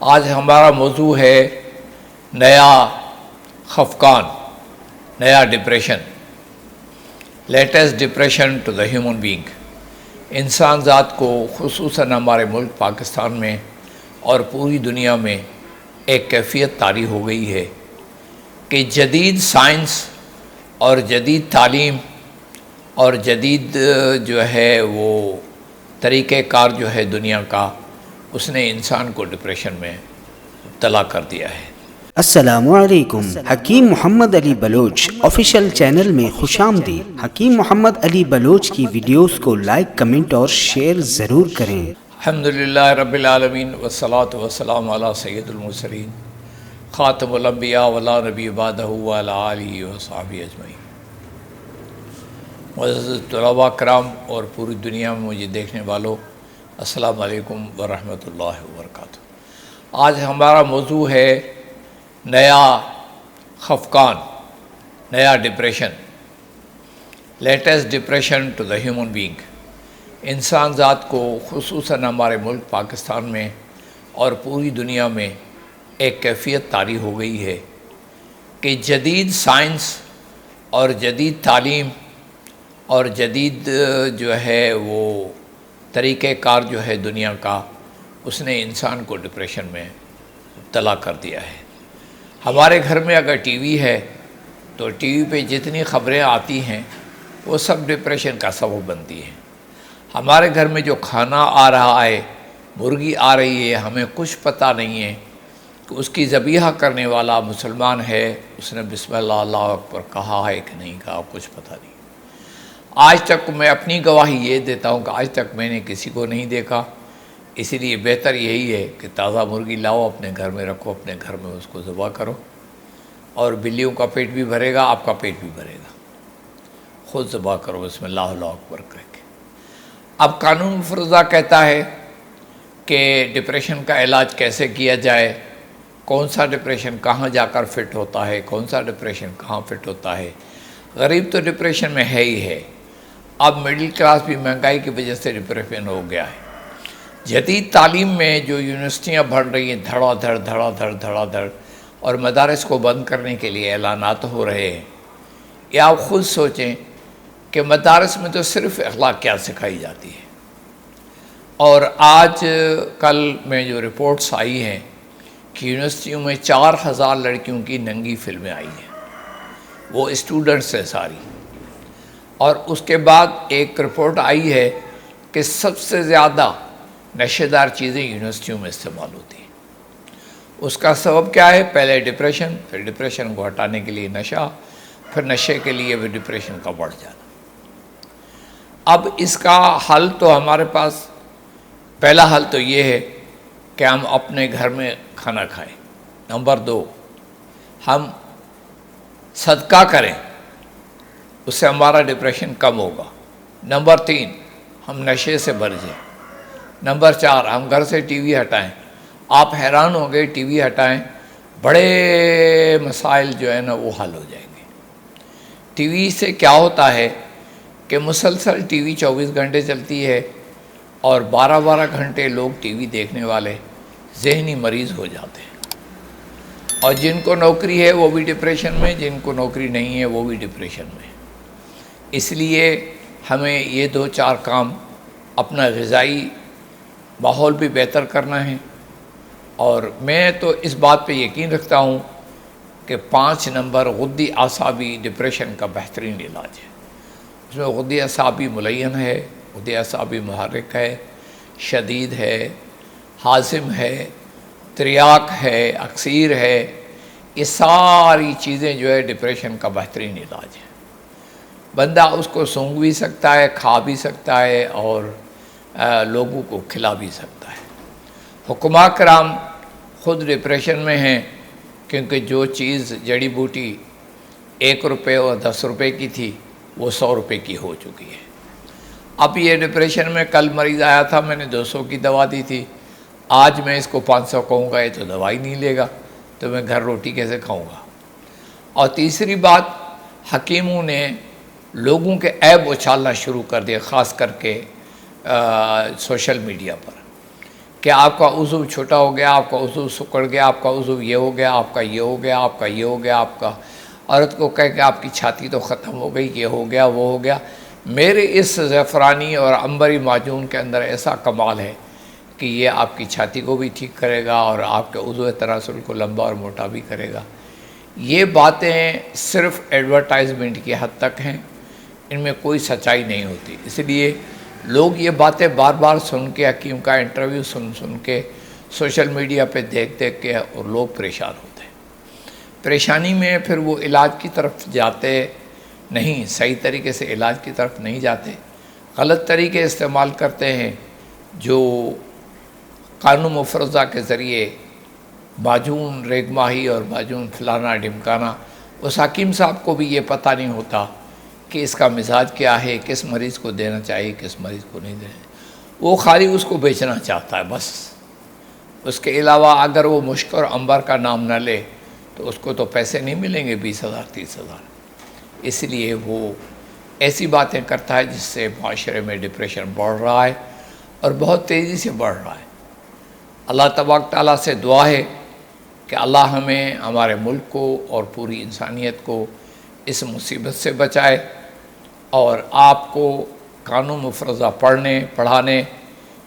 آج ہمارا موضوع ہے نیا خفقان، نیا depression, latest depression to the human being. انسان ذات کو خصوصاً ہمارے ملک پاکستان میں اور پوری دنیا میں ایک کیفیت طاری ہو گئی ہے کہ جدید سائنس اور جدید تعلیم اور جدید جو ہے وہ طریقہ کار جو ہے دنیا کا، اس نے انسان کو ڈپریشن میں مبتلا کر دیا ہے۔ السلام علیکم، حکیم محمد علی بلوچ آفیشیل چینل میں خوش آمدید۔ حکیم محمد علی بلوچ کی ویڈیوز کو لائک، کمنٹ اور شیئر ضرور کریں۔ الحمدللہ رب العالمین والصلاة والسلام علی سید المرسلین خاتم الانبیاء ولا نبی بعدہ وعلی آلہ وصحبہ اجمعین۔ معزز طلباء کرام اور پوری دنیا میں مجھے دیکھنے والوں، السلام علیکم ورحمۃ اللہ وبرکاتہ۔ آج ہمارا موضوع ہے نیا خفقان، نیا depression, latest depression to the human being. انسان ذات کو خصوصاً ہمارے ملک پاکستان میں اور پوری دنیا میں ایک کیفیت طاری ہو گئی ہے کہ جدید سائنس اور جدید تعلیم اور جدید جو ہے وہ طریقہ کار جو ہے دنیا کا، اس نے انسان کو ڈپریشن میں مبتلا کر دیا ہے۔ ہمارے گھر میں اگر ٹی وی ہے تو ٹی وی پہ جتنی خبریں آتی ہیں وہ سب ڈپریشن کا سبب بنتی ہیں۔ ہمارے گھر میں جو کھانا آ رہا ہے، مرغی آ رہی ہے، ہمیں کچھ پتہ نہیں ہے کہ اس کی ذبیحہ کرنے والا مسلمان ہے، اس نے بسم اللہ اللہ اکبر کہا ہے کہ نہیں کہا، کچھ پتہ نہیں۔ آج تک میں اپنی گواہی یہ دیتا ہوں کہ آج تک میں نے کسی کو نہیں دیکھا، اسی لیے بہتر یہی ہے کہ تازہ مرغی لاؤ، اپنے گھر میں رکھو، اپنے گھر میں اس کو ذبح کرو، اور بلیوں کا پیٹ بھی بھرے گا، آپ کا پیٹ بھی بھرے گا۔ خود ذبح کرو بسم اللہ اللہ اکبر کر کے۔ اب قانون مفروضہ کہتا ہے کہ ڈپریشن کا علاج کیسے کیا جائے، کون سا ڈپریشن کہاں جا کر فٹ ہوتا ہے، کون سا ڈپریشن کہاں فٹ ہوتا ہے۔ غریب تو ڈپریشن میں ہے ہی ہے، اب مڈل کلاس بھی مہنگائی کی وجہ سے ڈپریشن ہو گیا ہے۔ جدید تعلیم میں جو یونیورسٹیاں بڑھ رہی ہیں دھڑا دھڑ، اور مدارس کو بند کرنے کے لیے اعلانات ہو رہے ہیں، یا آپ خود سوچیں کہ مدارس میں تو صرف اخلاقیات سکھائی جاتی ہے، اور آج کل میں جو رپورٹس آئی ہیں کہ یونیورسٹیوں میں 4000 لڑکیوں کی ننگی فلمیں آئی ہیں، وہ اسٹوڈنٹس ہیں ساری۔ اور اس کے بعد ایک رپورٹ آئی ہے کہ سب سے زیادہ نشے دار چیزیں یونیورسٹیوں میں استعمال ہوتی ہیں۔ اس کا سبب کیا ہے؟ پہلے ڈپریشن، پھر ڈپریشن کو ہٹانے کے لیے نشہ، پھر نشے کے لیے بھی ڈپریشن کا بڑھ جانا۔ اب اس کا حل تو ہمارے پاس، پہلا حل تو یہ ہے کہ ہم اپنے گھر میں کھانا کھائیں۔ نمبر 2، ہم صدقہ کریں، اس سے ہمارا ڈپریشن کم ہوگا۔ نمبر 3، ہم نشے سے بچ جائیں۔ نمبر 4، ہم گھر سے ٹی وی ہٹائیں۔ آپ حیران ہوں گے، ٹی وی ہٹائیں، بڑے مسائل جو ہے نا وہ حل ہو جائیں گے۔ ٹی وی سے کیا ہوتا ہے کہ مسلسل ٹی وی 24 گھنٹے چلتی ہے، اور 12 گھنٹے لوگ ٹی وی دیکھنے والے ذہنی مریض ہو جاتے ہیں، اور جن کو نوکری ہے وہ بھی ڈپریشن میں، جن کو نوکری نہیں ہے وہ بھی ڈپریشن میں۔ اس لیے ہمیں یہ 2-4 کام، اپنا غذائی ماحول بھی بہتر کرنا ہے، اور میں تو اس بات پہ یقین رکھتا ہوں کہ 5 نمبر غدی اعصابی ڈپریشن کا بہترین علاج ہے۔ اس میں غدی اعصابی ملین ہے، غدی اعصابی محرک ہے، شدید ہے، حازم ہے، تریاک ہے، اکسیر ہے، یہ ساری چیزیں جو ہے ڈپریشن کا بہترین علاج ہے۔ بندہ اس کو سونگھ بھی سکتا ہے، کھا بھی سکتا ہے، اور لوگوں کو کھلا بھی سکتا ہے۔ حکماء کرام خود ڈپریشن میں ہیں، کیونکہ جو چیز جڑی بوٹی 1 روپے اور 10 روپے کی تھی وہ 100 روپے کی ہو چکی ہے۔ اب یہ ڈپریشن میں، کل مریض آیا تھا، میں نے 200 کی دوا دی تھی، آج میں اس کو 500 کہوں گا، یہ تو دوائی نہیں لے گا، تو میں گھر روٹی کیسے کھاؤں گا۔ اور تیسری بات، حکیموں نے لوگوں کے عیب اچھالنا شروع کر دیا، خاص کر کے سوشل میڈیا پر، کہ آپ کا عضو چھوٹا ہو گیا، آپ کا عضو سکڑ گیا، آپ کا عضو یہ ہو گیا، آپ کا یہ ہو گیا، آپ کا یہ ہو گیا، آپ کا عورت کو کہہ کہ آپ کی چھاتی تو ختم ہو گئی، یہ ہو گیا، وہ ہو گیا. میرے اس زعفرانی اور عنبری معجون کے اندر ایسا کمال ہے کہ یہ آپ کی چھاتی کو بھی ٹھیک کرے گا اور آپ کے عضو تناسل کو لمبا اور موٹا بھی کرے گا. یہ باتیں صرف ایڈورٹائزمنٹ کی حد تک ہیں، ان میں کوئی سچائی نہیں ہوتی. اس لیے لوگ یہ باتیں بار بار سن کے، حکیم کا انٹرویو سن کے، سوشل میڈیا پہ دیکھ کے، اور لوگ پریشان ہوتے ہیں. پریشانی میں پھر وہ علاج کی طرف جاتے نہیں، صحیح طریقے سے علاج کی طرف نہیں جاتے، غلط طریقے استعمال کرتے ہیں، جو قانون مفرزہ کے ذریعے معجون ریگ ماہی اور معجون فلانا ڈمکانا. اس حکیم صاحب کو بھی یہ پتہ نہیں ہوتا کہ اس کا مزاج کیا ہے، کس مریض کو دینا چاہیے، کس مریض کو نہیں دینا. وہ خالی اس کو بیچنا چاہتا ہے بس. اس کے علاوہ اگر وہ مشک اور عنبر کا نام نہ لے تو اس کو تو پیسے نہیں ملیں گے 20,000 30,000. اس لیے وہ ایسی باتیں کرتا ہے جس سے معاشرے میں ڈپریشن بڑھ رہا ہے اور بہت تیزی سے بڑھ رہا ہے. اللہ تبارک تعالیٰ سے دعا ہے کہ اللہ ہمیں، ہمارے ملک کو اور پوری انسانیت کو اس مصیبت سے بچائے، اور آپ کو قانون مفرزہ پڑھنے پڑھانے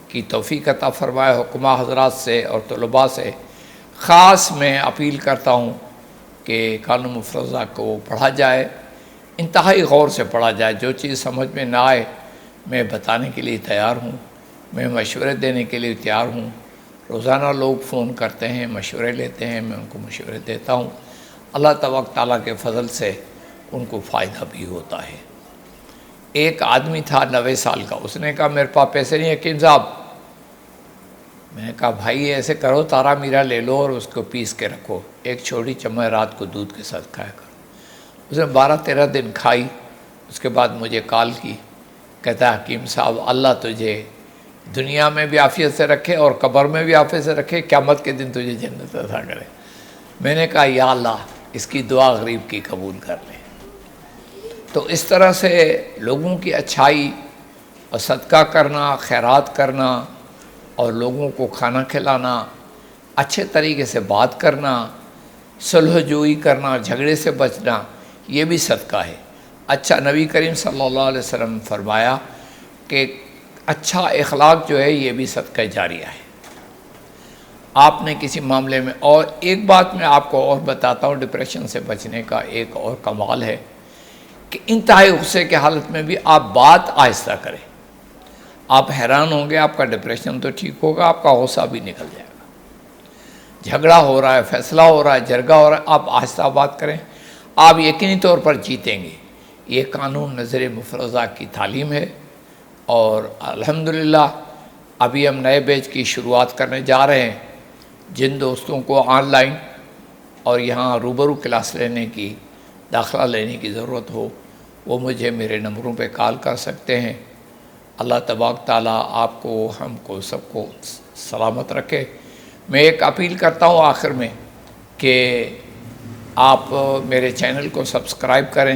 کی توفیق عطا فرمائے. حکماء حضرات سے اور طلباء سے خاص میں اپیل کرتا ہوں کہ قانون مفرزہ کو پڑھا جائے، انتہائی غور سے پڑھا جائے. جو چیز سمجھ میں نہ آئے میں بتانے کے لیے تیار ہوں، میں مشورے دینے کے لیے تیار ہوں. روزانہ لوگ فون کرتے ہیں، مشورے لیتے ہیں، میں ان کو مشورے دیتا ہوں. اللہ تبارک تعالیٰ کے فضل سے ان کو فائدہ بھی ہوتا ہے. ایک آدمی تھا 90 سال کا، اس نے کہا میرے پاس پیسے نہیں حکیم صاحب. میں نے کہا بھائی ایسے کرو، تارا میرا لے لو اور اس کو پیس کے رکھو، ایک چھوٹی چمچ رات کو دودھ کے ساتھ کھایا کرو. اس نے 12-13 دن کھائی. اس کے بعد مجھے کال کی، کہتا ہے حکیم صاحب اللہ تجھے دنیا میں بھی عافیت سے رکھے اور قبر میں بھی عافیت سے رکھے، قیامت کے دن تجھے جنت عطا کرے. میں نے کہا یا اللہ اس کی دعا غریب کی قبول کر لے. تو اس طرح سے لوگوں کی اچھائی اور صدقہ کرنا، خیرات کرنا، اور لوگوں کو کھانا کھلانا، اچھے طریقے سے بات کرنا، صلح جوئی کرنا، جھگڑے سے بچنا، یہ بھی صدقہ ہے. اچھا نبی کریم صلی اللہ علیہ وسلم فرمایا کہ اچھا اخلاق جو ہے یہ بھی صدقہ جاریہ ہے. آپ نے کسی معاملے میں، اور ایک بات میں آپ کو اور بتاتا ہوں، ڈپریشن سے بچنے کا ایک اور کمال ہے کہ انتہائی غصے کے حالت میں بھی آپ بات آہستہ کریں. آپ حیران ہوں گے، آپ کا ڈپریشن تو ٹھیک ہوگا، آپ کا غصہ بھی نکل جائے گا. جھگڑا ہو رہا ہے، فیصلہ ہو رہا ہے، جرگہ ہو رہا ہے، آپ آہستہ بات کریں، آپ یقینی طور پر جیتیں گے. یہ قانون نظر مفرزہ کی تعلیم ہے. اور الحمدللہ ابھی ہم نئے بیچ کی شروعات کرنے جا رہے ہیں. جن دوستوں کو آن لائن اور یہاں روبرو کلاس لینے کی، داخلہ لینے کی ضرورت ہو، وہ مجھے میرے نمبروں پہ کال کر سکتے ہیں. اللہ تبارک تعالیٰ آپ کو، ہم کو، سب کو سلامت رکھے. میں ایک اپیل کرتا ہوں آخر میں کہ آپ میرے چینل کو سبسکرائب کریں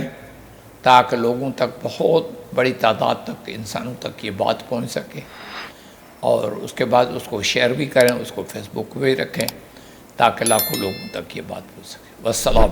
تاکہ لوگوں تک، بہت بڑی تعداد تک، انسانوں تک یہ بات پہنچ سکے. اور اس کے بعد اس کو شیئر بھی کریں، اس کو فیس بک پہ بھی رکھیں تاکہ لاکھوں لوگوں تک یہ بات پہنچ سکے. والسلام.